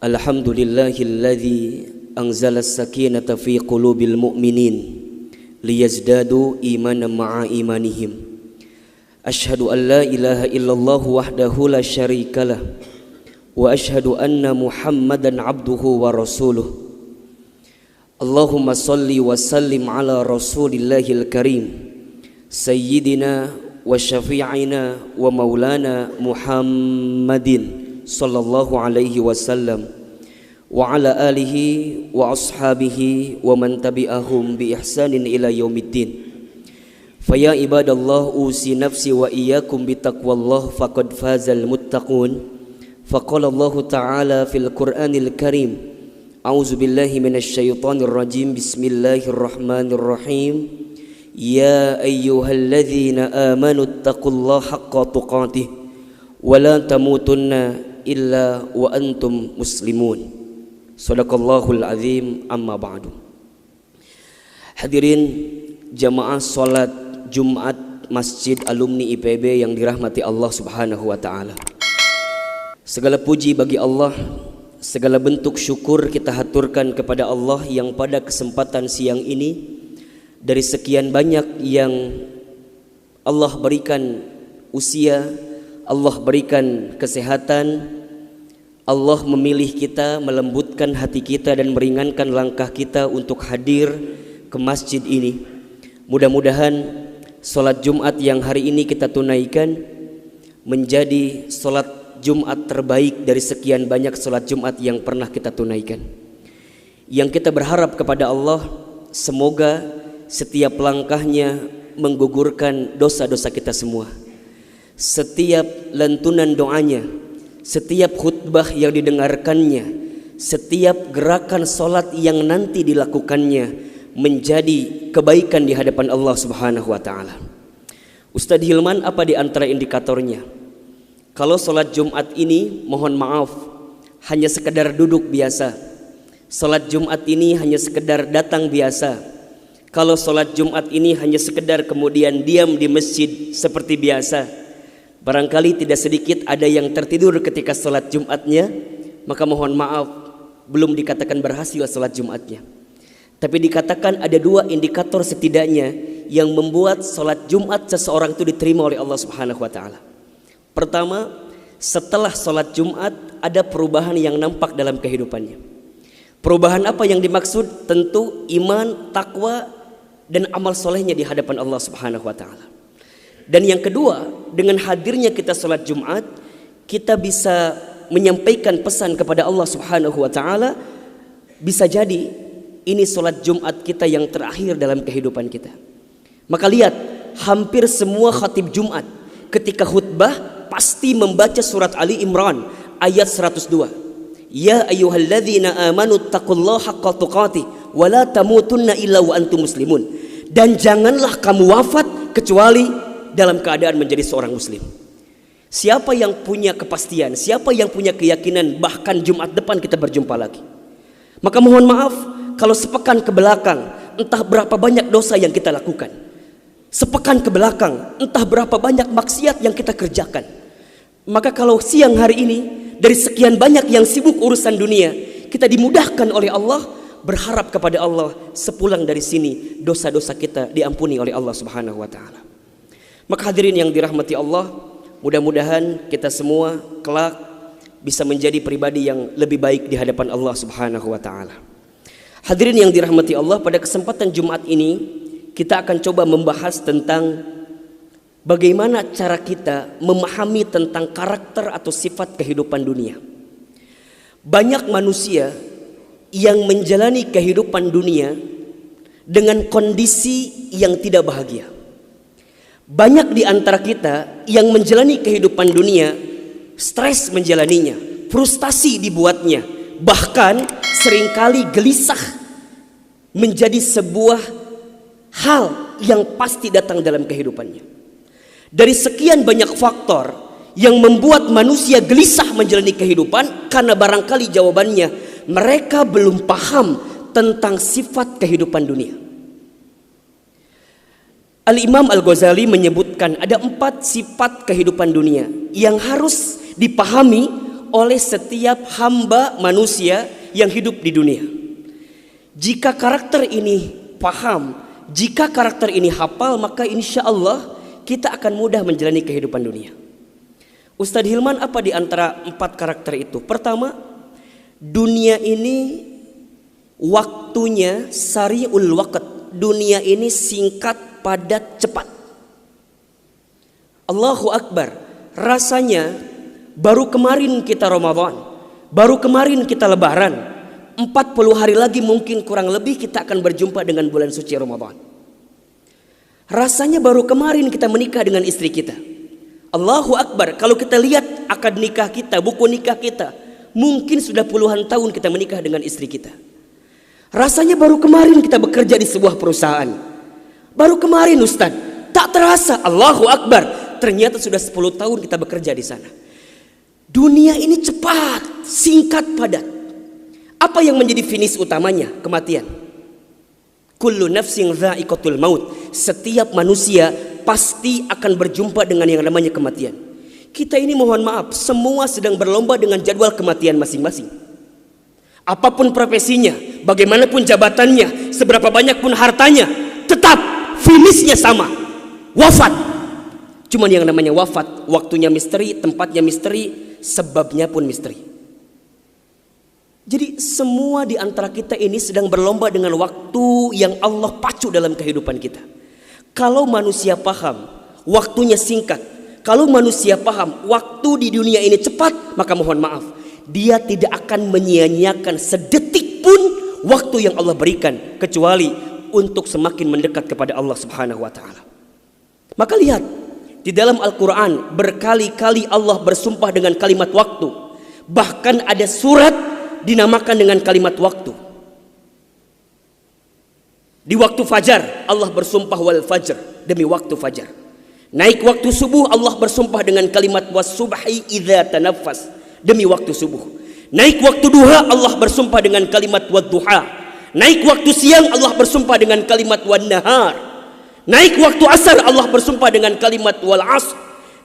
Alhamdulillahilladzi anzala as-sakinata fi qulubil mu'minin liyazdadu imanan ma'a imanihim. Ashhadu an la ilaha illallah wahdahu la syarikalah wa ashhadu anna Muhammadan abduhu wa rasuluh. Allahumma salli wa sallim ala rasulillahil karim sayyidina wa syafi'ina wa maulana Muhammadin sallallahu alaihi wasallam wa ala alihi wa ashabihi wa man tabi'ahum bi ihsanin ila yaumiddin. Faya ibadallah usi nafsi wa iyyakum bi taqwallah faqad fazal muttaqun. Faqala Allah ta'ala fil Qur'anil Karim, a'udzu billahi minasy syaithanir rajim, bismillahirrahmanirrahim. Ya ayyuhalladzina amanu taqullaha haqqa tuqatih wa la tamutunna illa wa antum muslimun. Shadaqallahul azim. Amma ba'du. Hadirin jamaah salat Jumat Masjid Alumni IPB yang dirahmati Allah Subhanahu wa taala. Segala puji bagi Allah, segala bentuk syukur kita haturkan kepada Allah yang pada kesempatan siang ini dari sekian banyak yang Allah berikan usia, Allah berikan kesehatan, Allah memilih kita, melembutkan hati kita dan meringankan langkah kita untuk hadir ke masjid ini. Mudah-mudahan salat Jumat yang hari ini kita tunaikan menjadi salat Jumat terbaik dari sekian banyak salat Jumat yang pernah kita tunaikan. Yang kita berharap kepada Allah, semoga setiap langkahnya menggugurkan dosa-dosa kita semua. Setiap lantunan doanya, setiap khutbah yang didengarkannya, setiap gerakan solat yang nanti dilakukannya menjadi kebaikan di hadapan Allah Subhanahu wa taala. Ustadz Hilman, apa di antara indikatornya? Kalau solat Jumat ini mohon maaf hanya sekedar duduk biasa. Solat Jumat ini hanya sekedar datang biasa. Kalau solat Jumat ini hanya sekedar kemudian diam di masjid seperti biasa, barangkali tidak sedikit ada yang tertidur ketika salat Jumatnya, maka mohon maaf belum dikatakan berhasil salat Jumatnya. Tapi dikatakan ada dua indikator setidaknya yang membuat salat Jumat seseorang itu diterima oleh Allah Subhanahu wa taala. Pertama, setelah salat Jumat ada perubahan yang nampak dalam kehidupannya. Perubahan apa yang dimaksud? Tentu iman, takwa dan amal solehnya di hadapan Allah Subhanahu wa taala. Dan yang kedua, dengan hadirnya kita salat Jumat, kita bisa menyampaikan pesan kepada Allah Subhanahu wa taala. Bisa jadi ini salat Jumat kita yang terakhir dalam kehidupan kita. Maka lihat, hampir semua khatib Jumat ketika khutbah pasti membaca surat Ali Imran ayat 102. Ya ayyuhalladzina amanu taqullaha haqqa tuqatih wa la tamutunna illa wa antum muslimun. Dan janganlah kamu wafat kecuali dalam keadaan menjadi seorang muslim. Siapa yang punya kepastian, siapa yang punya keyakinan bahkan Jumat depan kita berjumpa lagi? Maka mohon maaf kalau sepekan ke belakang entah berapa banyak dosa yang kita lakukan. Sepekan ke belakang entah berapa banyak maksiat yang kita kerjakan. Maka kalau siang hari ini dari sekian banyak yang sibuk urusan dunia, kita dimudahkan oleh Allah, berharap kepada Allah sepulang dari sini dosa-dosa kita diampuni oleh Allah Subhanahu wa taala. Maka hadirin yang dirahmati Allah, mudah-mudahan kita semua kelak bisa menjadi pribadi yang lebih baik di hadapan Allah Subhanahu wa taala. Hadirin yang dirahmati Allah, pada kesempatan Jumat ini kita akan coba membahas tentang bagaimana cara kita memahami tentang karakter atau sifat kehidupan dunia. Banyak manusia yang menjalani kehidupan dunia dengan kondisi yang tidak bahagia. Banyak di antara kita yang menjalani kehidupan dunia stres menjalaninya, frustasi dibuatnya, bahkan seringkali gelisah menjadi sebuah hal yang pasti datang dalam kehidupannya. Dari sekian banyak faktor yang membuat manusia gelisah menjalani kehidupan, karena barangkali jawabannya mereka belum paham tentang sifat kehidupan dunia. Al-Imam Al-Ghazali menyebutkan ada 4 sifat kehidupan dunia yang harus dipahami oleh setiap hamba manusia yang hidup di dunia. Jika karakter ini paham, jika karakter ini hafal, maka insya Allah kita akan mudah menjalani kehidupan dunia. Ustadz Hilman, apa di antara 4 karakter itu? Pertama, dunia ini waktunya sari'ul waqt. Dunia ini singkat, padat, cepat. Allahu Akbar. Rasanya baru kemarin kita Ramadan, baru kemarin kita Lebaran. 40 hari lagi mungkin kurang lebih kita akan berjumpa dengan bulan suci Ramadan. Rasanya baru kemarin kita menikah dengan istri kita. Allahu Akbar. Kalau kita lihat akad nikah kita, buku nikah kita, mungkin sudah puluhan tahun kita menikah dengan istri kita. Rasanya baru kemarin kita bekerja di sebuah perusahaan. Baru kemarin Ustaz, tak terasa, Allahu Akbar, ternyata sudah 10 tahun kita bekerja di sana. Dunia ini cepat, singkat, padat. Apa yang menjadi finish utamanya? Kematian. Kullu nafsin dha'iqatul maut. Setiap manusia pasti akan berjumpa dengan yang namanya kematian. Kita ini mohon maaf, semua sedang berlomba dengan jadwal kematian masing-masing. Apapun profesinya, bagaimanapun jabatannya, seberapa banyak pun hartanya, tetap finishnya sama, wafat. Cuman yang namanya wafat, waktunya misteri, tempatnya misteri, sebabnya pun misteri. Jadi semua di antara kita ini sedang berlomba dengan waktu yang Allah pacu dalam kehidupan kita. Kalau manusia paham, waktunya singkat. Kalau manusia paham, waktu di dunia ini cepat, maka mohon maaf, dia tidak akan menyia-nyiakan sedetik pun waktu yang Allah berikan, kecuali untuk semakin mendekat kepada Allah Subhanahu wa taala. Maka lihat, di dalam Al-Qur'an berkali-kali Allah bersumpah dengan kalimat waktu. Bahkan ada surat dinamakan dengan kalimat waktu. Di waktu fajar Allah bersumpah wal fajr, demi waktu fajar. Naik waktu subuh Allah bersumpah dengan kalimat was-subhi idza tanaffas, demi waktu subuh. Naik waktu duha Allah bersumpah dengan kalimat wad-duha. Naik waktu siang Allah bersumpah dengan kalimat wan-nahar. Naik waktu asar Allah bersumpah dengan kalimat wal asr.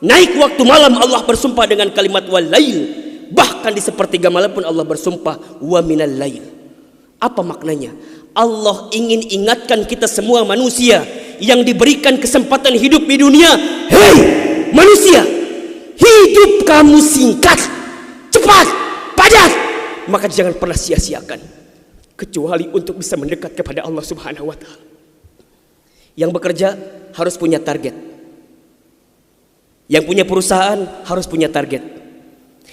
Naik waktu malam Allah bersumpah dengan kalimat wal lail. Bahkan di sepertiga malam pun Allah bersumpah wa minal lail. Apa maknanya? Allah ingin ingatkan kita semua manusia yang diberikan kesempatan hidup di dunia. Hei manusia, hidup kamu singkat, cepat, padat. Maka jangan pernah sia-siakan, kecuali untuk bisa mendekat kepada Allah Subhanahu wa taala. Yang bekerja harus punya target. Yang punya perusahaan harus punya target.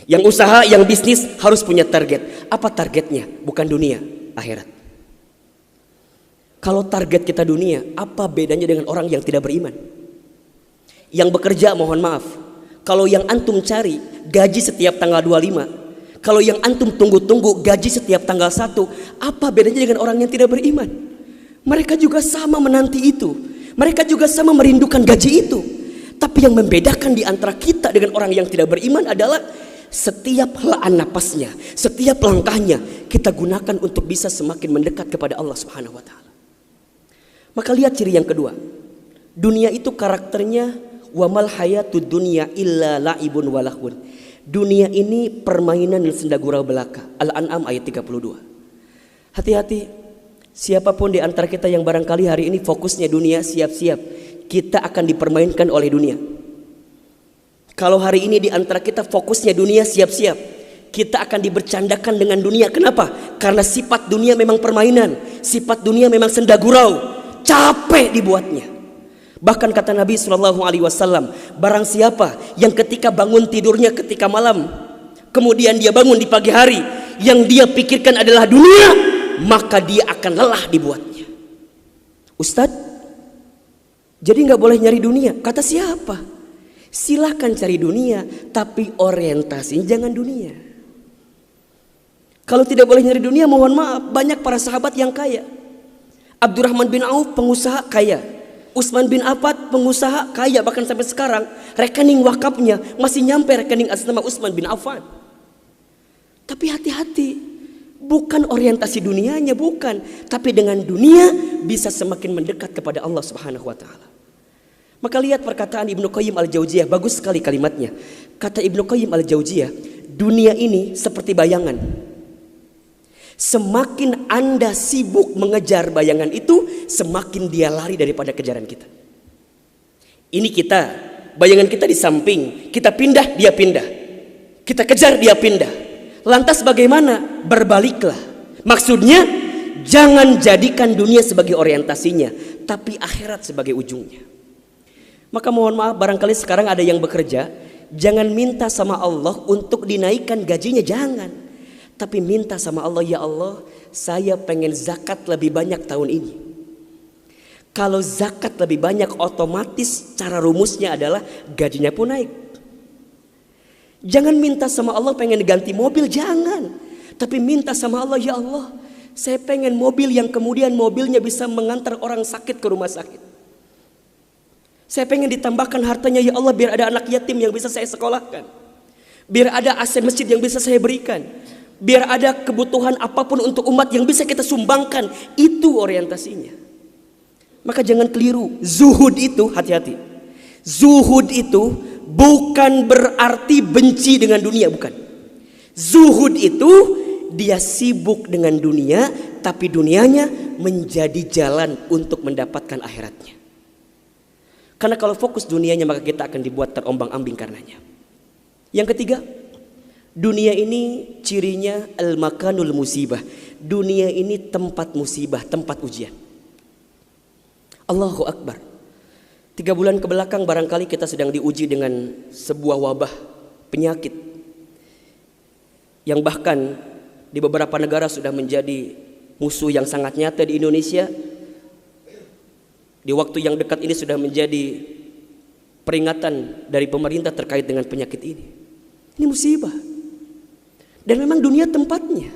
Yang usaha, yang bisnis harus punya target. Apa targetnya? Bukan dunia, akhirat. Kalau target kita dunia, apa bedanya dengan orang yang tidak beriman? Yang bekerja mohon maaf, kalau yang antum cari gaji setiap tanggal 25, kalau yang antum tunggu-tunggu gaji setiap tanggal 1, apa bedanya dengan orang yang tidak beriman? Mereka juga sama menanti itu. Mereka juga sama merindukan gaji itu. Tapi yang membedakan di antara kita dengan orang yang tidak beriman adalah setiap helaan napasnya, setiap langkahnya kita gunakan untuk bisa semakin mendekat kepada Allah Subhanahu wa taala. Maka lihat ciri yang kedua. Dunia itu karakternya wamal hayatud dunya illa laibun walahun. Dunia ini permainan dan senda gurau belaka. Al-An'am ayat 32. Hati-hati, siapapun di antara kita yang barangkali hari ini fokusnya dunia, siap-siap kita akan dipermainkan oleh dunia. Kalau hari ini di antara kita fokusnya dunia, siap-siap kita akan dibercandakan dengan dunia. Kenapa? Karena sifat dunia memang permainan, sifat dunia memang senda gurau, capek dibuatnya. Bahkan kata Nabi SAW, barang siapa yang ketika bangun tidurnya ketika malam, kemudian dia bangun di pagi hari, yang dia pikirkan adalah dunia, maka dia akan lelah dibuatnya. Ustadz, jadi nggak boleh nyari dunia? Kata siapa? Silahkan cari dunia, tapi orientasinya jangan dunia. Kalau tidak boleh nyari dunia, mohon maaf, banyak para sahabat yang kaya. Abdurrahman bin Auf pengusaha kaya, Utsman bin Affan pengusaha kaya, bahkan sampai sekarang rekening wakafnya masih nyampe rekening atas nama Utsman bin Affan. Tapi hati-hati, bukan orientasi dunianya, bukan, tapi dengan dunia bisa semakin mendekat kepada Allah Subhanahu wa taala. Maka lihat perkataan Ibnu Qayyim al-Jauziyah, bagus sekali kalimatnya. Kata Ibnu Qayyim al-Jauziyah, dunia ini seperti bayangan. Semakin Anda sibuk mengejar bayangan itu, semakin dia lari daripada kejaran kita. Ini kita, bayangan kita di samping, kita pindah, dia pindah. Kita kejar, dia pindah. Lantas bagaimana? Berbaliklah. Maksudnya, jangan jadikan dunia sebagai orientasinya, tapi akhirat sebagai ujungnya. Maka mohon maaf, barangkali sekarang ada yang bekerja, jangan minta sama Allah untuk dinaikkan gajinya, jangan. Tapi minta sama Allah, ya Allah, saya pengen zakat lebih banyak tahun ini. Kalau zakat lebih banyak, otomatis cara rumusnya adalah gajinya pun naik. Jangan minta sama Allah pengen ganti mobil, jangan. Tapi minta sama Allah, ya Allah, saya pengen mobil yang kemudian mobilnya bisa mengantar orang sakit ke rumah sakit. Saya pengen ditambahkan hartanya, ya Allah, biar ada anak yatim yang bisa saya sekolahkan. Biar ada AC masjid yang bisa saya berikan. Biar ada kebutuhan apapun untuk umat yang bisa kita sumbangkan. Itu orientasinya. Maka jangan keliru. Zuhud itu, hati-hati. Zuhud itu bukan berarti benci dengan dunia, bukan. Zuhud itu dia sibuk dengan dunia, tapi dunianya menjadi jalan untuk mendapatkan akhiratnya. Karena kalau fokus dunianya, maka kita akan dibuat terombang-ambing karenanya. Yang ketiga, dunia ini cirinya al-makanul musibah. Dunia ini tempat musibah, tempat ujian. Allahu Akbar. 3 bulan kebelakang barangkali kita sedang diuji dengan sebuah wabah penyakit yang bahkan di beberapa negara sudah menjadi musuh yang sangat nyata. Di Indonesia di waktu yang dekat ini sudah menjadi peringatan dari pemerintah terkait dengan penyakit ini. Ini musibah. Dan memang dunia tempatnya.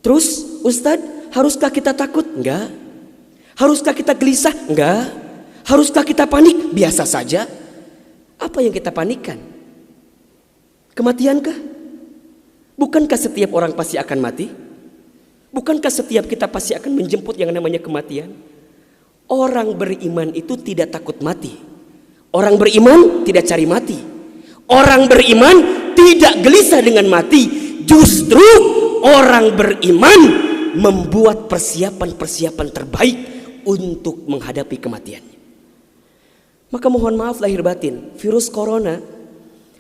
Terus Ustadz, haruskah kita takut? Enggak. Haruskah kita gelisah? Enggak. Haruskah kita panik? Biasa saja. Apa yang kita panikkan? Kematiankah? Bukankah setiap orang pasti akan mati? Bukankah setiap kita pasti akan menjemput yang namanya kematian? Orang beriman itu tidak takut mati. Orang beriman tidak cari mati. Orang beriman tidak gelisah dengan mati. Justru orang beriman membuat persiapan-persiapan terbaik untuk menghadapi kematiannya. Maka mohon maaf lahir batin, virus corona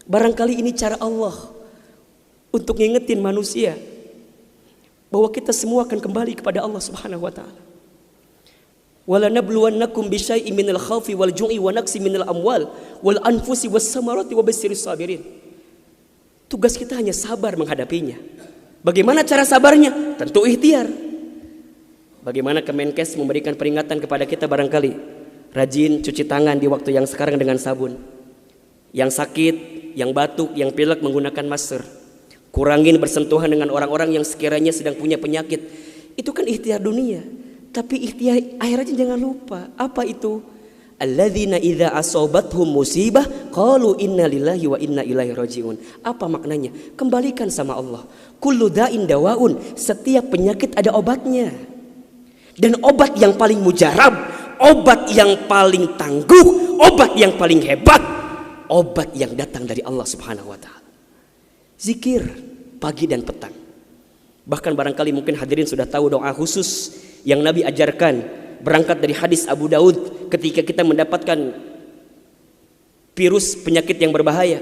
barangkali ini cara Allah untuk ngingetin manusia bahwa kita semua akan kembali kepada Allah Subhanahu wa taala. Wala nabluwannakum bisyai'in minal khaufi wal ju'i wa naqsi minal amwal wal anfusi was samarati wa basyirus sabirin. Tugas kita hanya sabar menghadapinya. Bagaimana cara sabarnya? Tentu ikhtiar. Bagaimana Kemenkes memberikan peringatan kepada kita barangkali? Rajin cuci tangan di waktu yang sekarang dengan sabun. Yang sakit, yang batuk, yang pilek menggunakan masker. Kurangin bersentuhan dengan orang-orang yang sekiranya sedang punya penyakit. Itu kan ikhtiar dunia. Tapi ikhtiar akhiratnya jangan lupa. Apa itu? Alladzina idza asobathum musibah qalu inna lillahi wa inna ilaihi rajiun. Apa maknanya? Kembalikan sama Allah. Kullu da'in dawaun. Setiap penyakit ada obatnya. Dan obat yang paling mujarab, obat yang paling tangguh, obat yang paling hebat, obat yang datang dari Allah Subhanahu wa taala. Zikir pagi dan petang. Bahkan barangkali mungkin hadirin sudah tahu doa khusus yang Nabi ajarkan berangkat dari hadis Abu Daud ketika kita mendapatkan virus penyakit yang berbahaya.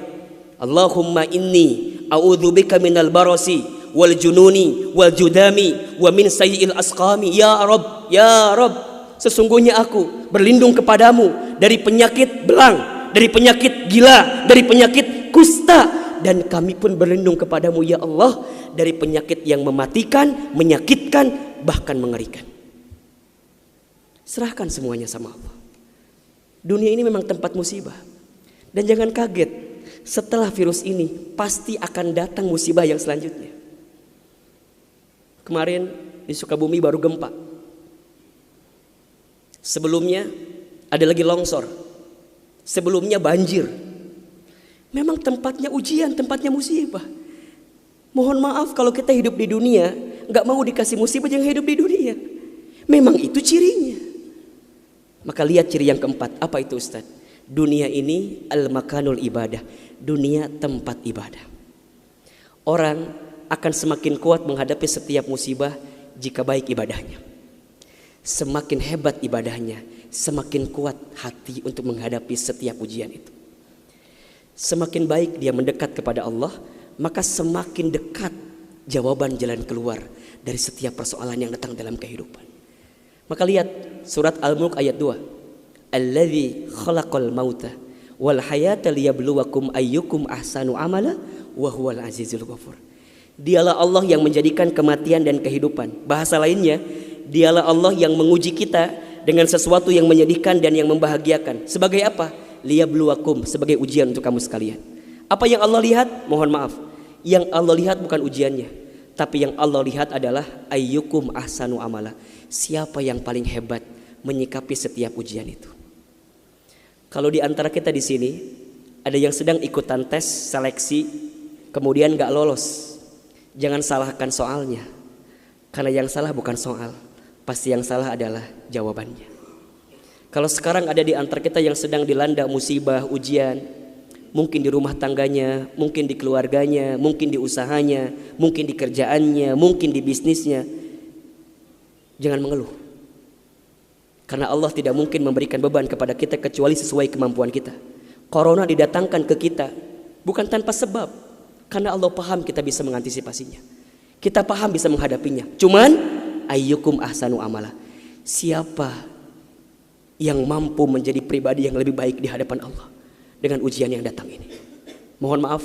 Allahumma inni a'udzubika minal barasi wal jununi wal judami wa min sayyi'il asqami. Ya Rabb, ya Rabb, sesungguhnya aku berlindung kepadamu dari penyakit belang, dari penyakit gila, dari penyakit kusta, dan kami pun berlindung kepadamu ya Allah dari penyakit yang mematikan, menyakitkan, bahkan mengerikan. Serahkan semuanya sama Allah. Dunia ini memang tempat musibah. Dan jangan kaget, setelah virus ini pasti akan datang musibah yang selanjutnya. Kemarin di Sukabumi baru gempa. Sebelumnya ada lagi longsor. Sebelumnya banjir. Memang tempatnya ujian, tempatnya musibah. Mohon maaf kalau kita hidup di dunia gak mau dikasih musibah, jangan hidup di dunia. Memang itu cirinya. Maka lihat ciri yang keempat. Apa itu Ustaz? Dunia ini al-makanul ibadah. Dunia tempat ibadah. Orang akan semakin kuat menghadapi setiap musibah jika baik ibadahnya. Semakin hebat ibadahnya, semakin kuat hati untuk menghadapi setiap ujian itu. Semakin baik dia mendekat kepada Allah, maka semakin dekat jawaban jalan keluar dari setiap persoalan yang datang dalam kehidupan. Maka lihat surat Al-Mulk ayat 2. Alladzi khalaqal mauta wal hayata liyabluwakum ayyukum ahsanu amala wa huwal azizul ghafur. Dialah Allah yang menjadikan kematian dan kehidupan. Bahasa lainnya, dialah Allah yang menguji kita dengan sesuatu yang menyedihkan dan yang membahagiakan. Sebagai apa? Liyabluwakum, sebagai ujian untuk kamu sekalian. Apa yang Allah lihat? Mohon maaf, yang Allah lihat bukan ujiannya, tapi yang Allah lihat adalah ayyukum ahsanu amala. Siapa yang paling hebat menyikapi setiap ujian itu. Kalau di antara kita di sini ada yang sedang ikutan tes seleksi kemudian gak lolos, jangan salahkan soalnya, karena yang salah bukan soal, pasti yang salah adalah jawabannya. Kalau sekarang ada di antara kita yang sedang dilanda musibah, ujian, mungkin di rumah tangganya, mungkin di keluarganya, mungkin di usahanya, mungkin di kerjaannya, mungkin di bisnisnya, jangan mengeluh. Karena Allah tidak mungkin memberikan beban kepada kita kecuali sesuai kemampuan kita. Corona didatangkan ke kita bukan tanpa sebab, karena Allah paham kita bisa mengantisipasinya. Kita paham bisa menghadapinya. Cuman ayyukum ahsanu amala. Siapa yang mampu menjadi pribadi yang lebih baik di hadapan Allah dengan ujian yang datang ini? Mohon maaf,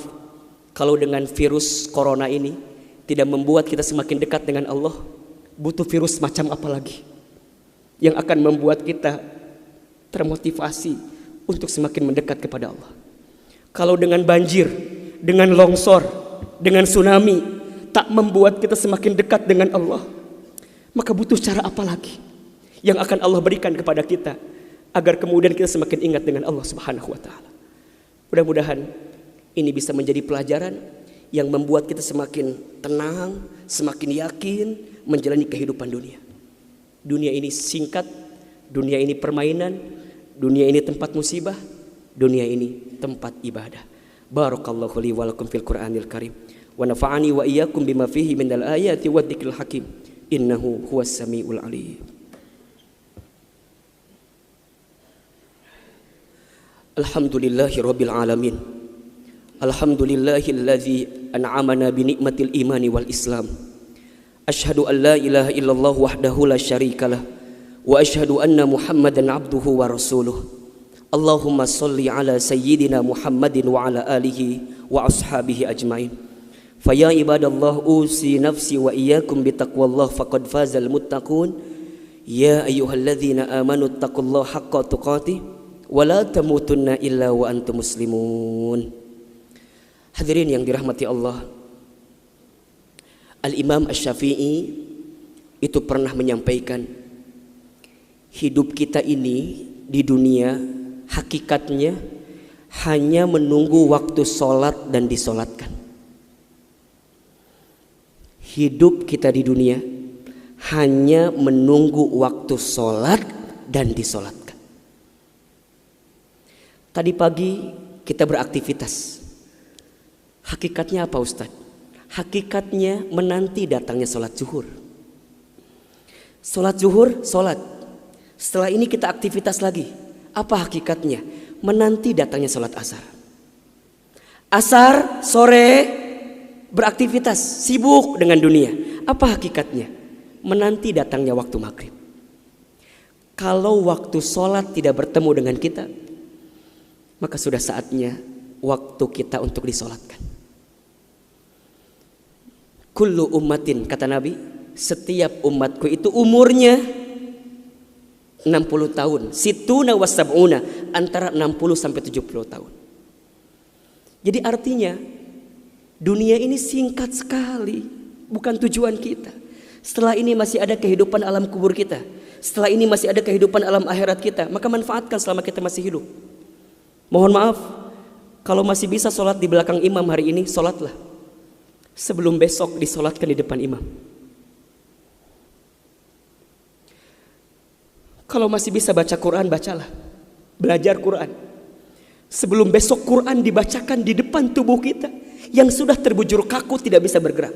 kalau dengan virus corona ini tidak membuat kita semakin dekat dengan Allah, butuh virus macam apa lagi yang akan membuat kita termotivasi untuk semakin mendekat kepada Allah? Kalau dengan banjir, dengan longsor, dengan tsunami tak membuat kita semakin dekat dengan Allah, maka butuh cara apa lagi yang akan Allah berikan kepada kita agar kemudian kita semakin ingat dengan Allah Subhanahu wa taala. Mudah-mudahan ini bisa menjadi pelajaran yang membuat kita semakin tenang, semakin yakin menjalani kehidupan dunia. Dunia ini singkat, dunia ini permainan, dunia ini tempat musibah, dunia ini tempat ibadah. Barakallahu li wa lakum fil Qur'anil Karim wa nafa'ani wa iyyakum bima fihi minal ayati wadh-dhikril hakim. Innahu huwas samiul alim. Alhamdulillahi rabbil alamin. Alhamdulillahilladzi an'amana bi ni'matil imani wal islam. Asyhadu an la ilaha illallah wahdahu la syarikalah wa asyhadu anna Muhammadan abduhu wa rasuluh. Allahumma salli ala sayyidina Muhammadin wa ala alihi wa ashabihi ajmain. Faya ibadallah usi nafsi wa iyyakum bitaqwallah faqad fazal muttaqun. Ya ayyuhalladzina amanu taqullaha haqqa tuqatih wa la tamutunna illa wa antum muslimun. Hadirin yang dirahmati Allah, Al-Imam Asy-Syafi'i itu pernah menyampaikan, hidup kita ini di dunia hakikatnya hanya menunggu waktu sholat dan disolatkan. Hidup kita di dunia hanya menunggu waktu sholat dan disolatkan. Tadi pagi kita beraktivitas. Hakikatnya apa Ustaz? Hakikatnya menanti datangnya sholat zuhur. Sholat zuhur, sholat. Setelah ini kita aktivitas lagi. Apa hakikatnya? Menanti datangnya sholat asar. Asar, sore, beraktivitas, sibuk dengan dunia. Apa hakikatnya? Menanti datangnya waktu maghrib. Kalau waktu sholat tidak bertemu dengan kita, maka sudah saatnya waktu kita untuk disolatkan. Kullu ummatin, kata Nabi, setiap umatku itu umurnya 60 tahun. Situna wasab'una, antara 60 sampai 70 tahun. Jadi artinya dunia ini singkat sekali, bukan tujuan kita. Setelah ini masih ada kehidupan alam kubur kita. Setelah ini masih ada kehidupan alam akhirat kita. Maka manfaatkan selama kita masih hidup. Mohon maaf, kalau masih bisa sholat di belakang imam hari ini, sholatlah. Sebelum besok disolatkan di depan imam. Kalau masih bisa baca Quran, bacalah. Belajar Quran. Sebelum besok Quran dibacakan di depan tubuh kita. yang sudah terbujur kaku tidak bisa bergerak.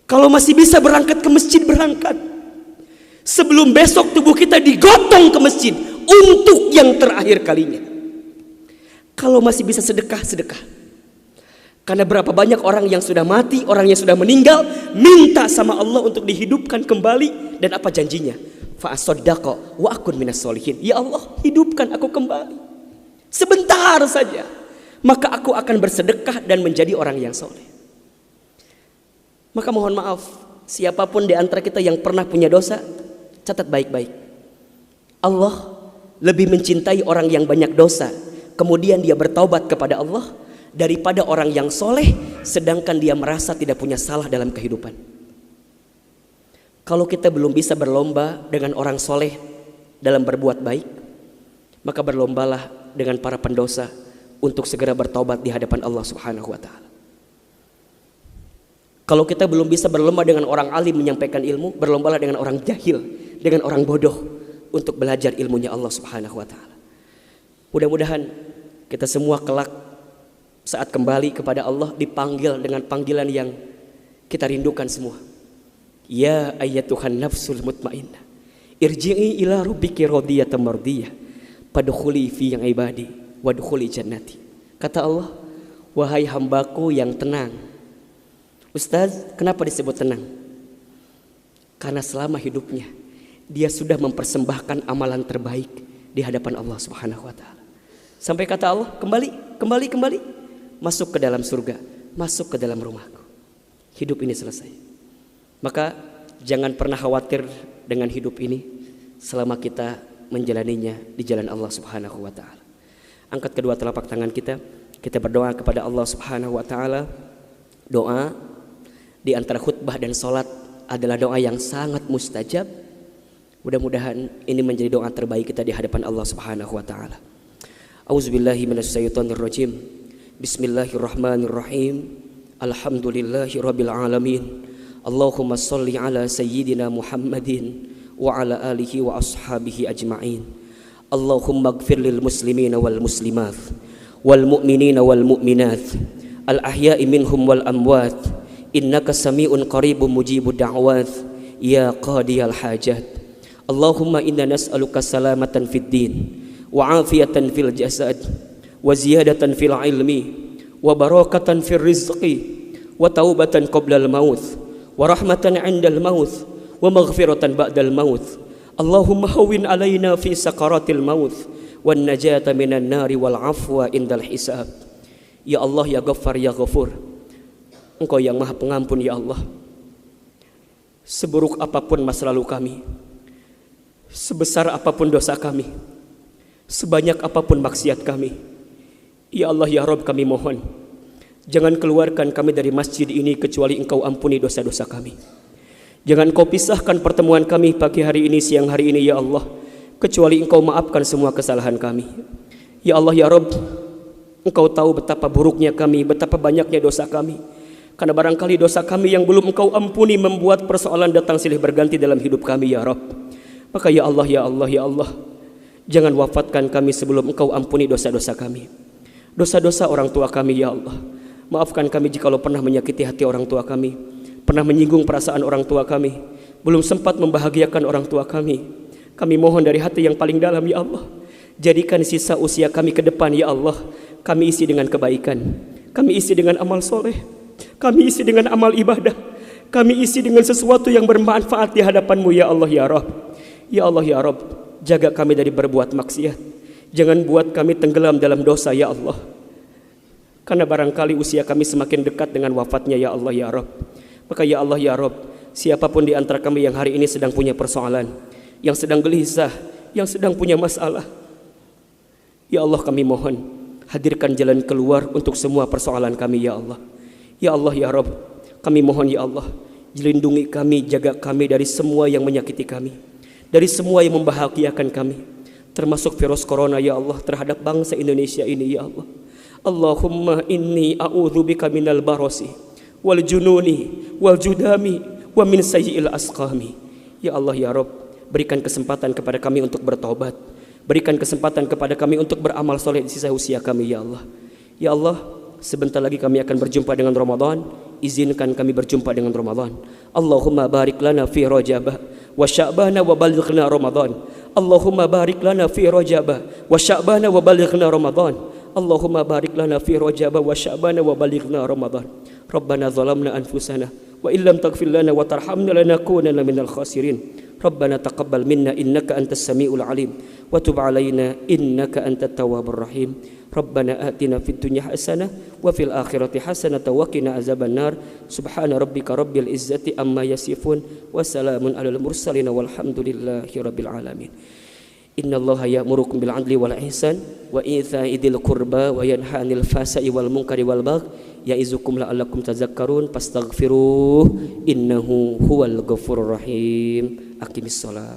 Kalau masih bisa berangkat ke masjid, berangkat. Sebelum besok tubuh kita digotong ke masjid untuk yang terakhir kalinya. Kalau masih bisa sedekah, sedekah. Karena berapa banyak orang yang sudah mati, orang yang sudah meninggal, minta sama Allah untuk dihidupkan kembali. Dan apa janjinya? Fa'asaddaqa wa akun minas solihin. Ya Allah, hidupkan aku kembali. Sebentar saja. Maka aku akan bersedekah dan menjadi orang yang soleh. Maka mohon maaf, siapapun di antara kita yang pernah punya dosa, catat baik-baik. Allah lebih mencintai orang yang banyak dosa, kemudian dia bertaubat kepada Allah, daripada orang yang soleh, sedangkan dia merasa tidak punya salah dalam kehidupan. Kalau kita belum bisa berlomba dengan orang soleh dalam berbuat baik, maka berlombalah dengan para pendosa untuk segera bertaubat di hadapan Allah Subhanahu wa Ta'ala. Kalau kita belum bisa berlomba dengan orang alim menyampaikan ilmu, berlombalah dengan orang jahil, dengan orang bodoh untuk belajar ilmunya Allah Subhanahu wa Ta'ala. Mudah-mudahan kita semua kelak saat kembali kepada Allah dipanggil dengan panggilan yang kita rindukan semua. Ya ayyatuhan nafsul mutmainnah, irji'i ila rabbiki radiyatan mardiyah, fadkhuli fi ibadi wadkhuli jannati. Kata Allah, wahai hambaku yang tenang. Ustaz, kenapa disebut tenang? Karena selama hidupnya dia sudah mempersembahkan amalan terbaik di hadapan Allah Subhanahu wa Ta'ala. Sampai kata Allah, kembali, masuk ke dalam surga, masuk ke dalam rumahku. Hidup ini selesai. Maka jangan pernah khawatir dengan hidup ini selama kita menjalaninya di jalan Allah Subhanahu wa Ta'ala. Angkat kedua telapak tangan kita berdoa kepada Allah Subhanahu wa Ta'ala. Doa di antara khutbah dan salat adalah doa yang sangat mustajab. Mudah-mudahan ini menjadi doa terbaik kita di hadapan Allah Subhanahu wa Ta'ala. Auzubillahi minasyaitonirrajim. Bismillahirrahmanirrahim. Alhamdulillahirabbil alamin. Allahumma shalli ala sayyidina Muhammadin wa ala alihi wa ashabihi ajma'in. Allahumma ighfir lil muslimina wal muslimat wal mu'minina wal mu'minat al ahya'i minhum wal amwat innaka sami'un qaribun mujibud da'wat ya qadiyal hajat. Allahumma inna nas'aluka salamatan fid din wa afiyatan fil jasad wa ziyadatan fil ilmi wa barakatan fil rizqi wa taubatan qabla al maut wa rahmatan 'indal maut wa maghfiratan ba'dal maut. Allahumma hawwin 'alaina fi sakaratil maut wan najata minan nari wal afwa indal hisab. Ya Allah, ya Ghaffar, ya Ghafur, Engkau yang Maha Pengampun, ya Allah. Seburuk apapun masa lalu kami, sebesar apapun dosa kami, sebanyak apapun maksiat kami, ya Allah, ya Rabb, kami mohon, jangan keluarkan kami dari masjid ini kecuali Engkau ampuni dosa-dosa kami. Jangan Kau pisahkan pertemuan kami pagi hari ini, siang hari ini, ya Allah, kecuali Engkau maafkan semua kesalahan kami. Ya Allah, ya Rabb, Engkau tahu betapa buruknya kami, betapa banyaknya dosa kami. Karena barangkali dosa kami yang belum Engkau ampuni membuat persoalan datang silih berganti dalam hidup kami, ya Rabb. Maka ya Allah, ya Allah, ya Allah, jangan wafatkan kami sebelum Engkau ampuni dosa-dosa kami, dosa-dosa orang tua kami, ya Allah. Maafkan kami jikalau pernah menyakiti hati orang tua kami, pernah menyinggung perasaan orang tua kami, belum sempat membahagiakan orang tua kami. Kami mohon dari hati yang paling dalam, ya Allah, jadikan sisa usia kami ke depan, ya Allah, kami isi dengan kebaikan, kami isi dengan amal soleh, kami isi dengan amal ibadah, kami isi dengan sesuatu yang bermanfaat di hadapan-Mu, ya Allah, ya Rabb. Ya Allah, ya Rabb, jaga kami dari berbuat maksiat. Jangan buat kami tenggelam dalam dosa, ya Allah. Karena barangkali usia kami semakin dekat dengan wafatnya, ya Allah, ya Rabb. Maka ya Allah, ya Rabb, siapapun di antara kami yang hari ini sedang punya persoalan, yang sedang gelisah, yang sedang punya masalah, ya Allah, kami mohon, hadirkan jalan keluar untuk semua persoalan kami, ya Allah. Ya Allah, ya Rabb, kami mohon, ya Allah, lindungi kami, jaga kami dari semua yang menyakiti kami, dari semua yang membahagiakan kami, termasuk virus corona, ya Allah, terhadap bangsa Indonesia ini, ya Allah. Allahumma inni a'udzubika minal barasi wal jununi wal judami wa min sayyi'il asqami. Ya Allah, ya Rabb, berikan kesempatan kepada kami untuk bertobat, berikan kesempatan kepada kami untuk beramal soleh di sisa usia kami, ya Allah. Ya Allah, sebentar lagi kami akan berjumpa dengan Ramadan. Izinkan kami berjumpa dengan Ramadan. Allahumma barik lana fi Rajab wa Sya'ban wa balighna Ramadan. Allahumma barik lana fi Rajab wa Sya'ban wa balighna Ramadan. Allahumma barik lana fi Rajab wa Sya'ban wa balighna Ramadan. Rabbana zalamna anfusana wa illam taghfir lana wa tarhamna lanakunanna minal khasirin. Rabbana taqabbal minna innaka antas samiul alim wa tub alaina innaka antat tawwabur rahim. Rabbana atina fid dunya hasanah wa fil akhirati hasanah wa qina azabannar. Subhana rabbika rabbil izzati amma yasifun wa salamun alal mursalin walhamdulillahi rabbil alamin. Innallaha ya'murukum bil 'adli wal ihsan wa ita'i dzil qurba wa yanha 'anil fahsya'i wal munkari wal baghi ya'izukum la'allakum tadhakkarun fastaghfiruh innahu huwal ghafurur rahim. Aqimis shalah.